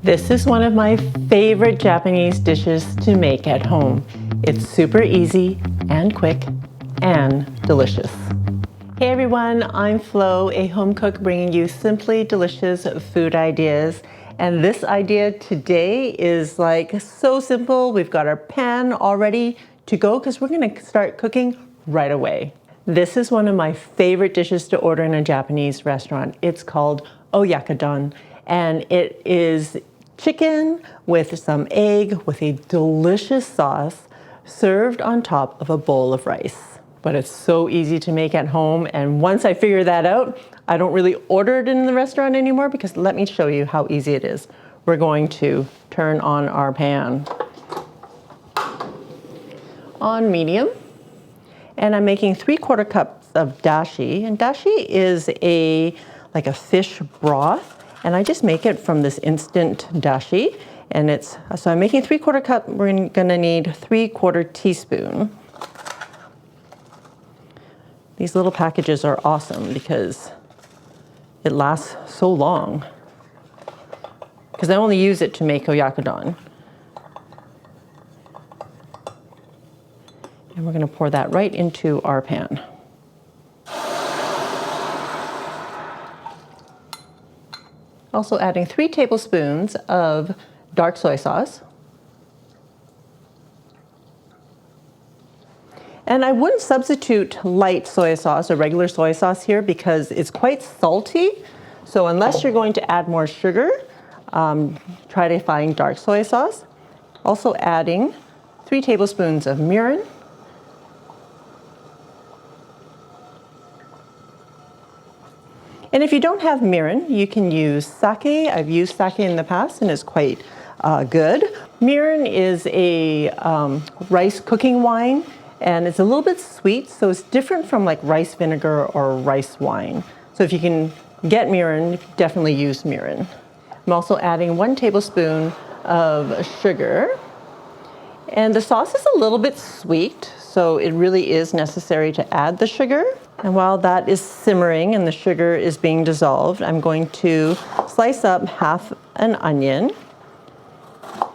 This is one of my favorite Japanese dishes to make at home. It's super easy and quick and delicious. Hey everyone, I'm Flo, a home cook bringing you simply delicious food ideas. And this idea today is like so simple. We've got our pan all ready to go because we're gonna start cooking right away. This is one of my favorite dishes to order in a Japanese restaurant. It's called Oyakodon, and it is chicken with some egg with a delicious sauce served on top of a bowl of rice. But it's so easy to make at home, and once I figure that out, I don't really order it in the restaurant anymore because let me show you how easy it is. We're going to turn on our pan on medium, and I'm making 3/4 cups of dashi, and dashi is like a fish broth. And I just make it from this instant dashi, and so I'm making 3/4 cup. We're gonna need 3/4 teaspoon. These little packages are awesome because it lasts so long. Because I only use it to make oyakodon. And we're gonna pour that right into our pan. Also adding 3 tablespoons of dark soy sauce. And I wouldn't substitute light soy sauce or regular soy sauce here because it's quite salty. So unless you're going to add more sugar, try to find dark soy sauce. Also adding 3 tablespoons of mirin. And if you don't have mirin, you can use sake. I've used sake in the past and it's quite good. Mirin is a rice cooking wine, and it's a little bit sweet, so it's different from like rice vinegar or rice wine. So if you can get mirin, definitely use mirin. I'm also adding 1 tablespoon of sugar. And the sauce is a little bit sweet, so it really is necessary to add the sugar. And while that is simmering and the sugar is being dissolved, I'm going to slice up half an onion.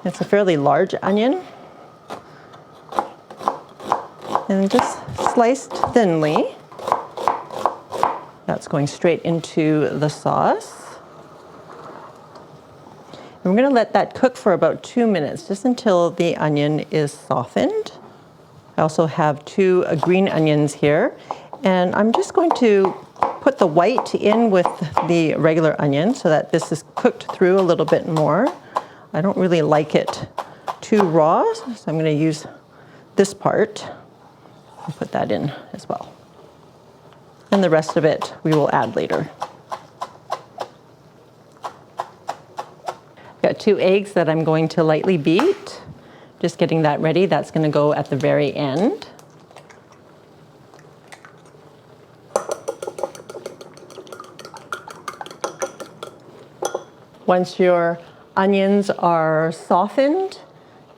It's a fairly large onion. And just sliced thinly. That's going straight into the sauce. And we're going to let that cook for about 2 minutes, just until the onion is softened. I also have 2 green onions here. And I'm just going to put the white in with the regular onion so that this is cooked through a little bit more. I don't really like it too raw, so I'm going to use this part and put that in as well. And the rest of it we will add later. Got 2 eggs that I'm going to lightly beat. Just getting that ready. That's going to go at the very end. Once your onions are softened,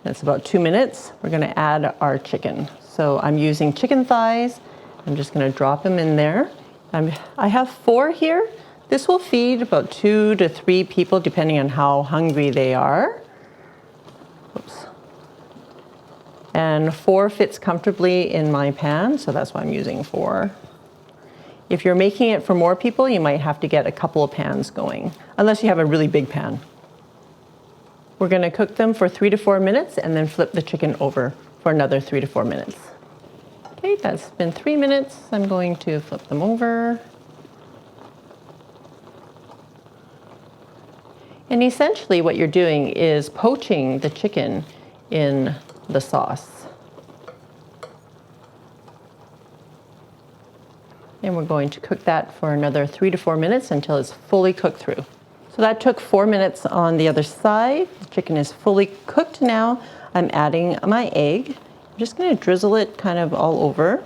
that's about 2 minutes, we're going to add our chicken. So I'm using chicken thighs. I'm just going to drop them in there. I have 4 here. This will feed about 2 to 3 people depending on how hungry they are. Oops. And 4 fits comfortably in my pan, so that's why I'm using 4. If you're making it for more people, you might have to get a couple of pans going, unless you have a really big pan. We're going to cook them for 3 to 4 minutes and then flip the chicken over for another 3 to 4 minutes. Okay, that's been 3 minutes. I'm going to flip them over. And essentially what you're doing is poaching the chicken in the sauce. And we're going to cook that for another 3 to 4 minutes until it's fully cooked through. So that took 4 minutes on the other side. The chicken is fully cooked now. I'm adding my egg. I'm just going to drizzle it kind of all over.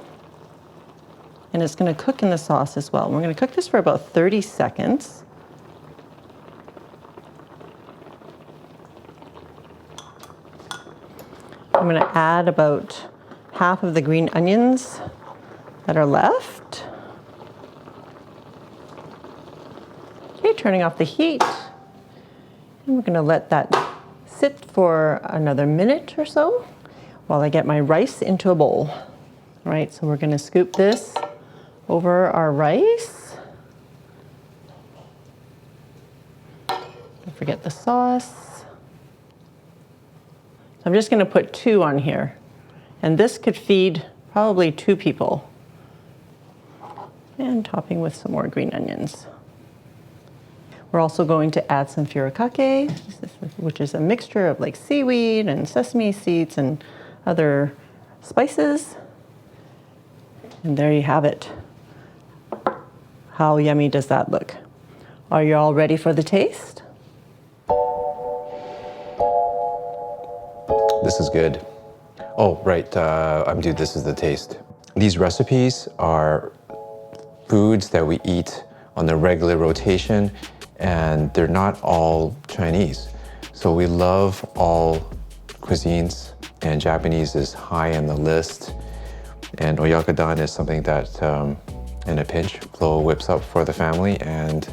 And it's going to cook in the sauce as well. We're going to cook this for about 30 seconds. I'm going to add about half of the green onions that are left. Okay, turning off the heat. And we're gonna let that sit for another minute or so while I get my rice into a bowl. All right, so we're gonna scoop this over our rice. Don't forget the sauce. So I'm just gonna put 2 on here. And this could feed probably 2 people. And topping with some more green onions. We're also going to add some furikake, which is a mixture of like seaweed and sesame seeds and other spices. And there you have it. How yummy does that look? Are you all ready for the taste? This is good. Oh, right, dude, this is the taste. These recipes are foods that we eat on the regular rotation, and they're not all Chinese. So we love all cuisines, and Japanese is high on the list. And Oyakodon is something that, in a pinch, Flo whips up for the family, and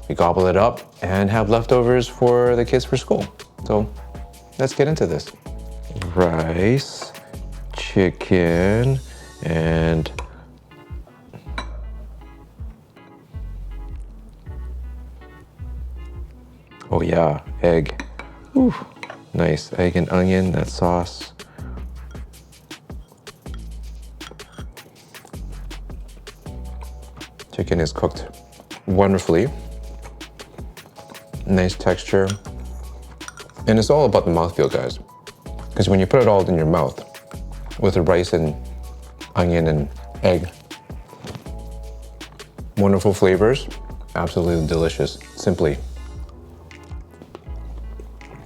we gobble it up and have leftovers for the kids for school. So let's get into this. Rice, chicken, and oh yeah, egg. Ooh, nice, egg and onion, that sauce. Chicken is cooked wonderfully. Nice texture. And it's all about the mouthfeel, guys. Because when you put it all in your mouth with the rice and onion and egg, wonderful flavors, absolutely delicious, simply.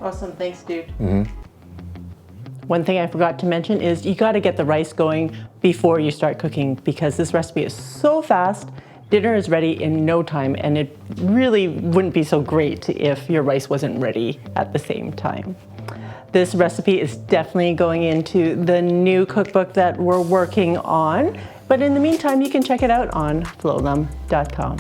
Awesome, thanks, dude. One thing I forgot to mention is you gotta get the rice going before you start cooking because this recipe is so fast. Dinner is ready in no time, and it really wouldn't be so great if your rice wasn't ready at the same time. This recipe is definitely going into the new cookbook that we're working on, but in the meantime, you can check it out on FLO'S.com.